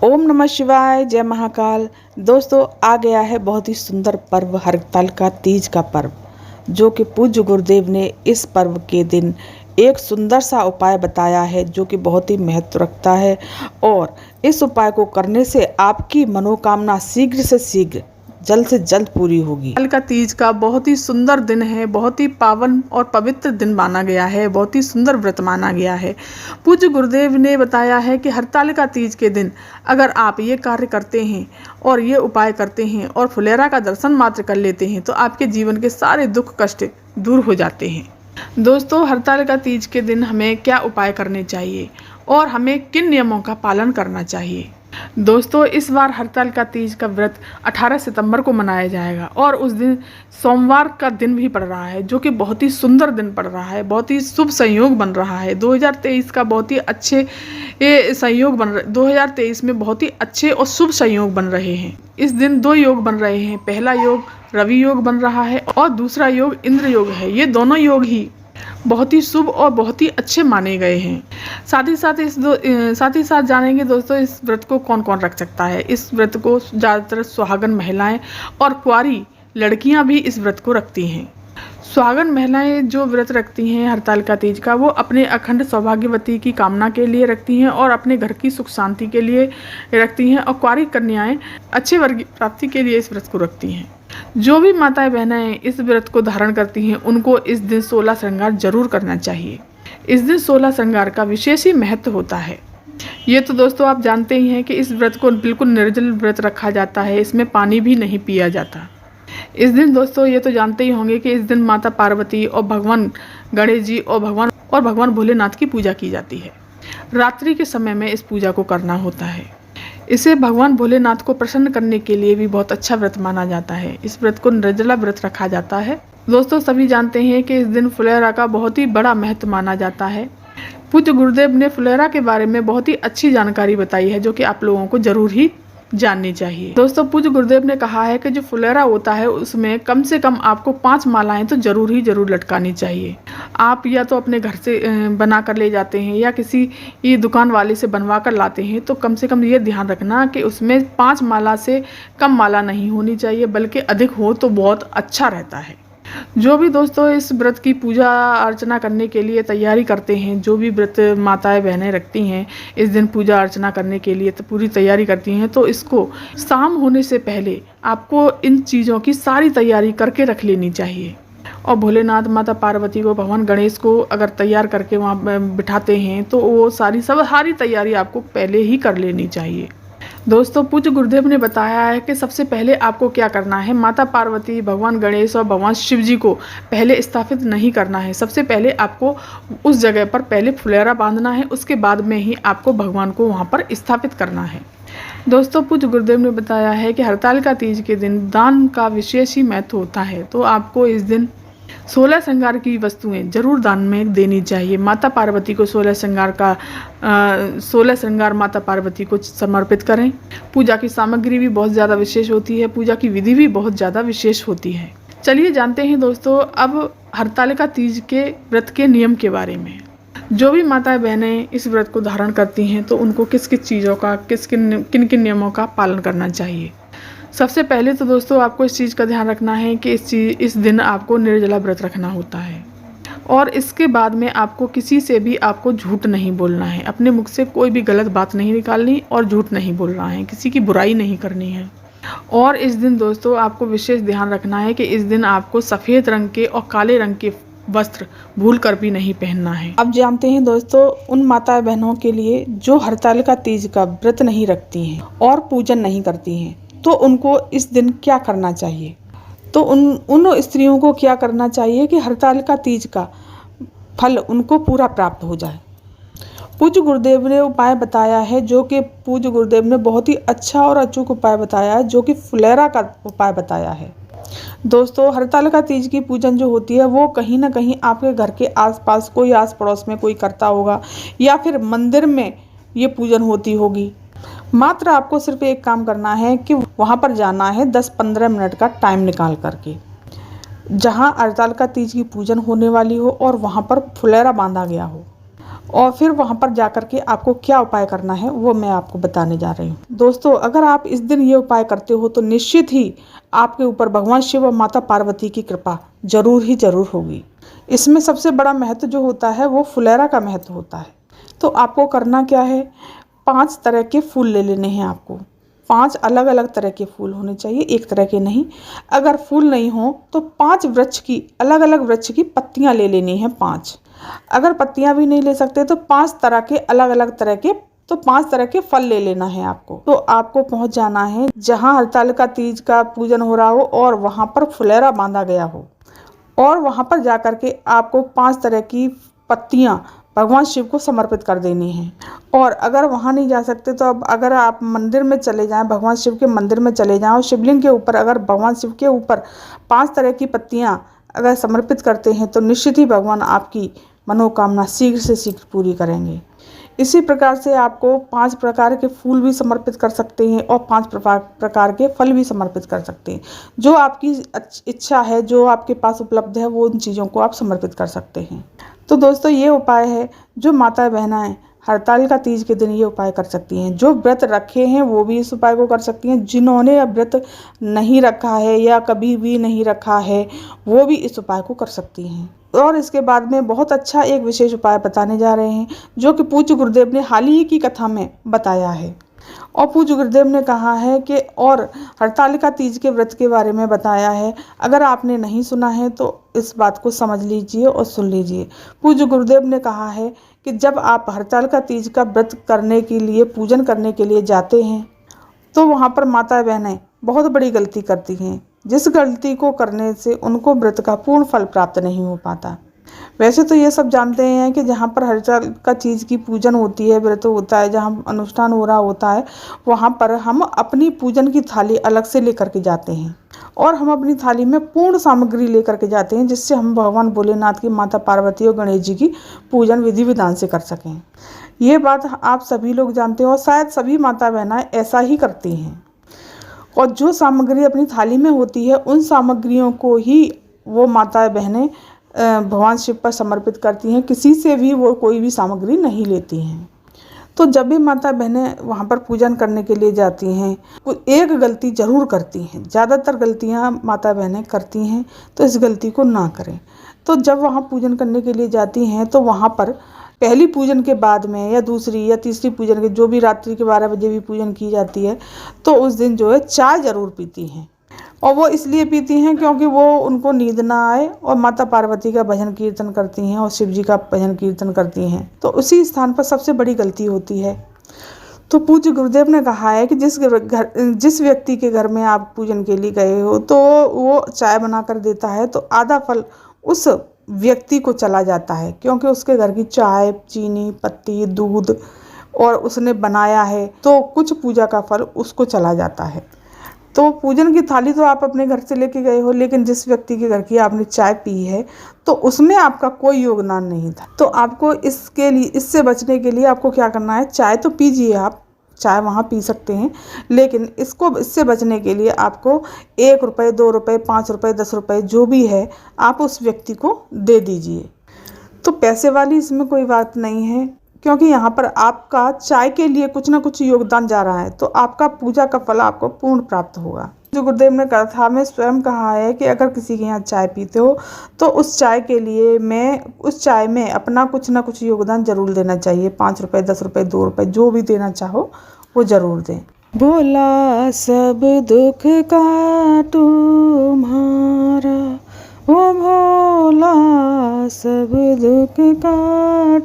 ओम नमः शिवाय, जय महाकाल। दोस्तों, आ गया है बहुत ही सुंदर पर्व हरतालिका तीज का पर्व, जो कि पूज्य गुरुदेव ने इस पर्व के दिन एक सुंदर सा उपाय बताया है, जो कि बहुत ही महत्व रखता है। और इस उपाय को करने से आपकी मनोकामना शीघ्र से शीघ्र, जल्द से जल्द पूरी होगी। हरतालिका तीज का बहुत ही सुंदर दिन है, बहुत ही पावन और पवित्र दिन माना गया है, बहुत ही सुंदर व्रत माना गया है। पूज्य गुरुदेव ने बताया है कि हरतालिका तीज के दिन अगर आप ये कार्य करते हैं और ये उपाय करते हैं और फुलेरा का दर्शन मात्र कर लेते हैं तो आपके जीवन के सारे दुख कष्ट दूर हो जाते हैं। दोस्तों, हरतालिका तीज के दिन हमें क्या उपाय करने चाहिए और हमें किन नियमों का पालन करना चाहिए। दोस्तों, इस बार हरतालिका तीज का व्रत 18 सितंबर को मनाया जाएगा और उस दिन सोमवार का दिन भी पड़ रहा है, जो कि बहुत ही सुंदर दिन पड़ रहा है, बहुत ही शुभ संयोग बन रहा है। 2023 का बहुत ही अच्छे संयोग बन रहे 2023 में बहुत ही अच्छे और शुभ संयोग बन रहे हैं। इस दिन दो योग बन रहे हैं। पहला योग रवि योग बन रहा है और दूसरा योग इंद्र योग है। ये दोनों योग ही बहुत ही शुभ और बहुत ही अच्छे माने गए हैं। साथ ही साथ जानेंगे दोस्तों, इस व्रत को कौन कौन रख सकता है। इस व्रत को ज़्यादातर सुहागन महिलाएं और कुंवारी लड़कियां भी इस व्रत को रखती हैं। सुहागन महिलाएं जो व्रत रखती हैं हरतालिका तीज का, वो अपने अखंड सौभाग्यवती की कामना के लिए रखती हैं और अपने घर की सुख शांति के लिए रखती हैं। और कुंवारी कन्याएं अच्छे वर्ग की प्राप्ति के लिए इस व्रत को रखती हैं। जो भी माताएं बहनें इस व्रत को धारण करती हैं, उनको इस दिन 16 श्रृंगार जरूर करना चाहिए। इस दिन 16 श्रृंगार का विशेष ही महत्व होता है। ये तो दोस्तों आप जानते ही हैं कि इस व्रत को बिल्कुल निर्जल व्रत रखा जाता है, इसमें पानी भी नहीं पिया जाता। इस दिन दोस्तों ये तो जानते ही होंगे कि इस दिन माता पार्वती और भगवान गणेश जी और भगवान भोलेनाथ की पूजा की जाती है। रात्रि के समय में इस पूजा को करना होता है। इसे भगवान भोलेनाथ को प्रसन्न करने के लिए भी बहुत अच्छा व्रत माना जाता है। इस व्रत को निर्जला व्रत रखा जाता है। दोस्तों, सभी जानते हैं कि इस दिन फुलेरा का बहुत ही बड़ा महत्व माना जाता है। पूज्य गुरुदेव ने फुलेरा के बारे में बहुत ही अच्छी जानकारी बताई है, जो कि आप लोगों को जरूर ही जाननी चाहिए। दोस्तों, पूज्य गुरुदेव ने कहा है कि जो फुलेरा होता है उसमें कम से कम आपको 5 मालाएं तो जरूर लटकानी चाहिए। आप या तो अपने घर से बना कर ले जाते हैं या किसी दुकान वाले से बनवा कर लाते हैं, तो कम से कम ये ध्यान रखना कि उसमें 5 माला से कम माला नहीं होनी चाहिए, बल्कि अधिक हो तो बहुत अच्छा रहता है। जो भी दोस्तों इस व्रत की पूजा अर्चना करने के लिए तैयारी करते हैं, जो भी व्रत माताएं बहनें रखती हैं इस दिन पूजा अर्चना करने के लिए तो पूरी तैयारी करती हैं, तो इसको शाम होने से पहले आपको इन चीज़ों की सारी तैयारी करके रख लेनी चाहिए। और भोलेनाथ, माता पार्वती को, भगवान गणेश को अगर तैयार करके वहाँ बिठाते हैं तो वो सारी तैयारी आपको पहले ही कर लेनी चाहिए। दोस्तों, पूज्य गुरुदेव ने बताया है कि सबसे पहले आपको क्या करना है। माता पार्वती, भगवान गणेश और भगवान शिव जी को पहले स्थापित नहीं करना है। सबसे पहले आपको उस जगह पर पहले फुलेरा बांधना है, उसके बाद में ही आपको भगवान को वहाँ पर स्थापित करना है। दोस्तों, पूज्य गुरुदेव ने बताया है कि हरतालिका तीज के दिन दान का विशेष ही महत्व होता है, तो आपको इस दिन 16 श्रृंगार की वस्तुएं जरूर दान में देनी चाहिए। माता पार्वती को 16 श्रृंगार माता पार्वती को समर्पित करें। पूजा की सामग्री भी बहुत ज़्यादा विशेष होती है, पूजा की विधि भी बहुत ज़्यादा विशेष होती है। चलिए जानते हैं दोस्तों अब हरतालिका तीज के व्रत के नियम के बारे में। जो भी माताएं बहनें इस व्रत को धारण करती हैं तो उनको किस किस चीज़ों का किन किन नियमों का पालन करना चाहिए। सबसे पहले तो दोस्तों आपको इस चीज़ का ध्यान रखना है कि इस दिन आपको निर्जला व्रत रखना होता है। और इसके बाद में आपको किसी से भी आपको झूठ नहीं बोलना है। अपने मुख से कोई भी गलत बात नहीं निकालनी और झूठ नहीं बोलना है, किसी की बुराई नहीं करनी है। और इस दिन दोस्तों आपको विशेष ध्यान रखना है कि इस दिन आपको सफ़ेद रंग के और काले रंग के वस्त्र भूल कर भी नहीं पहनना है। अब जानते हैं दोस्तों उन माता बहनों के लिए जो हरतालिका तीज का व्रत नहीं रखती हैं और पूजन नहीं करती हैं, तो उनको इस दिन क्या करना चाहिए। तो उन स्त्रियों को क्या करना चाहिए कि हरतालिका तीज का फल उनको पूरा प्राप्त हो जाए। पूज्य गुरुदेव ने उपाय बताया है, जो कि पूज्य गुरुदेव ने बहुत ही अच्छा और अचूक उपाय बताया है, जो कि फुलेरा का उपाय बताया है। दोस्तों, हरतालिका तीज की पूजन जो होती है वो कहीं ना कहीं आपके घर के आसपास कोई आस पड़ोस में कोई करता होगा या फिर मंदिर में ये पूजन होती होगी। मात्र आपको सिर्फ एक काम करना है कि वहाँ पर जाना है 10-15 मिनट का टाइम निकाल करके, जहाँ हरतालिका तीज की पूजन होने वाली हो और वहाँ पर फुलेरा बांधा गया हो। और फिर वहाँ पर जाकर के आपको क्या उपाय करना है वो मैं आपको बताने जा रही हूँ। दोस्तों, अगर आप इस दिन ये उपाय करते हो तो निश्चित ही आपके ऊपर भगवान शिव और माता पार्वती की कृपा जरूर ही जरूर होगी। इसमें सबसे बड़ा महत्व जो होता है वो फुलेरा का महत्व होता है। तो आपको करना क्या है, 5 तरह के फूल ले लेने हैं आपको। 5 अलग अलग तरह के फूल होने चाहिए, एक तरह के नहीं। अगर फूल नहीं हो तो 5 वृक्ष की अलग अलग वृक्ष की पत्तियां ले लेनी है 5। अगर पत्तियां भी नहीं ले सकते तो 5 तरह के अलग अलग तरह के, तो 5 तरह के फल ले लेना है आपको। तो आपको पहुंच जाना है जहां हरतालिका तीज का पूजन हो रहा हो और वहां पर फुलेरा बांधा गया हो, और वहां पर जाकर के आपको 5 तरह की पत्तियां भगवान शिव को समर्पित कर देनी है। और अगर वहां नहीं जा सकते तो अब अगर आप मंदिर में चले जाएं, भगवान शिव के मंदिर में चले जाएं और शिवलिंग के ऊपर अगर भगवान शिव के ऊपर 5 तरह की पत्तियां अगर समर्पित करते हैं तो निश्चित ही भगवान आपकी मनोकामना शीघ्र से शीघ्र पूरी करेंगे। इसी प्रकार से आपको 5 प्रकार के फूल भी समर्पित कर सकते हैं और 5 प्रकार के फल भी समर्पित कर सकते हैं। जो आपकी इच्छा है, जो आपके पास उपलब्ध है, वो उन चीज़ों को आप समर्पित कर सकते हैं। तो दोस्तों, ये उपाय है जो माता बहनाएं हरतालिका तीज के दिन ये उपाय कर सकती हैं। जो व्रत रखे हैं वो भी इस उपाय को कर सकती हैं। जिन्होंने अब व्रत नहीं रखा है या कभी भी नहीं रखा है वो भी इस उपाय को कर सकती हैं। और इसके बाद में बहुत अच्छा एक विशेष उपाय बताने जा रहे हैं जो कि पूज्य गुरुदेव ने हाल ही की कथा में बताया है। और पूज्य गुरुदेव ने कहा है कि और हरतालिका तीज के व्रत के बारे में बताया है। अगर आपने नहीं सुना है तो इस बात को समझ लीजिए और सुन लीजिए। पूज्य गुरुदेव ने कहा है कि जब आप हरतालिका तीज का व्रत करने के लिए, पूजन करने के लिए जाते हैं तो वहाँ पर माता बहनें बहुत बड़ी गलती करती हैं, जिस गलती को करने से उनको व्रत का पूर्ण फल प्राप्त नहीं हो पाता। वैसे तो ये सब जानते हैं कि जहाँ पर हरतालिका तीज की पूजन होती है, व्रत होता है, जहाँ अनुष्ठान हो रहा होता है, वहाँ पर हम अपनी पूजन की थाली अलग से लेकर के जाते हैं और हम अपनी थाली में पूर्ण सामग्री लेकर के जाते हैं जिससे हम भगवान भोलेनाथ की, माता पार्वती और गणेश जी की पूजन विधि विधान से कर सकें। ये बात आप सभी लोग जानते हैं और शायद सभी माता बहनाएं ऐसा ही करती हैं। और जो सामग्री अपनी थाली में होती है उन सामग्रियों को ही वो माता बहनें भगवान शिव पर समर्पित करती हैं, किसी से भी वो कोई भी सामग्री नहीं लेती हैं। तो जब भी माता बहनें वहाँ पर पूजन करने के लिए जाती हैं वो एक गलती ज़रूर करती हैं, ज़्यादातर गलतियाँ माता बहनें करती हैं, तो इस गलती को ना करें। तो जब वहाँ पूजन करने के लिए जाती हैं तो वहाँ पर पहली पूजन के बाद में या दूसरी या तीसरी पूजन के, जो भी रात्रि के 12 बजे भी पूजन की जाती है, तो उस दिन जो है चाय ज़रूर पीती हैं। और वो इसलिए पीती हैं क्योंकि वो उनको नींद ना आए और माता पार्वती का भजन कीर्तन करती हैं और शिव जी का भजन कीर्तन करती हैं। तो उसी स्थान पर सबसे बड़ी गलती होती है। तो पूज्य गुरुदेव ने कहा है कि जिस व्यक्ति के घर में आप पूजन के लिए गए हो तो वो चाय बना कर देता है तो आधा फल उस व्यक्ति को चला जाता है, क्योंकि उसके घर की चाय, चीनी, पत्ती, दूध और उसने बनाया है, तो कुछ पूजा का फल उसको चला जाता है। तो पूजन की थाली तो आप अपने घर से लेके गए हो, लेकिन जिस व्यक्ति के घर की आपने चाय पी है तो उसमें आपका कोई योगदान नहीं था। तो आपको इससे बचने के लिए आपको क्या करना है, चाय तो पीजिए, आप चाय वहाँ पी सकते हैं, लेकिन इससे बचने के लिए आपको 1 रुपये, 2 रुपये, 5 रुपये, 10 रुपये जो भी है आप उस व्यक्ति को दे दीजिए। तो पैसे वाली इसमें कोई बात नहीं है, क्योंकि यहाँ पर आपका चाय के लिए कुछ ना कुछ योगदान जा रहा है, तो आपका पूजा का फल आपको पूर्ण प्राप्त होगा। जो गुरुदेव ने कथा में स्वयं कहा है कि अगर किसी के यहाँ चाय पीते हो तो उस चाय में अपना कुछ ना कुछ योगदान जरूर देना चाहिए। 5 रुपये, 10 रुपये, 2 रुपये, जो भी देना चाहो वो जरूर दें। भोला सब दुख का तुम्हारा, ओ भोला सब दुख का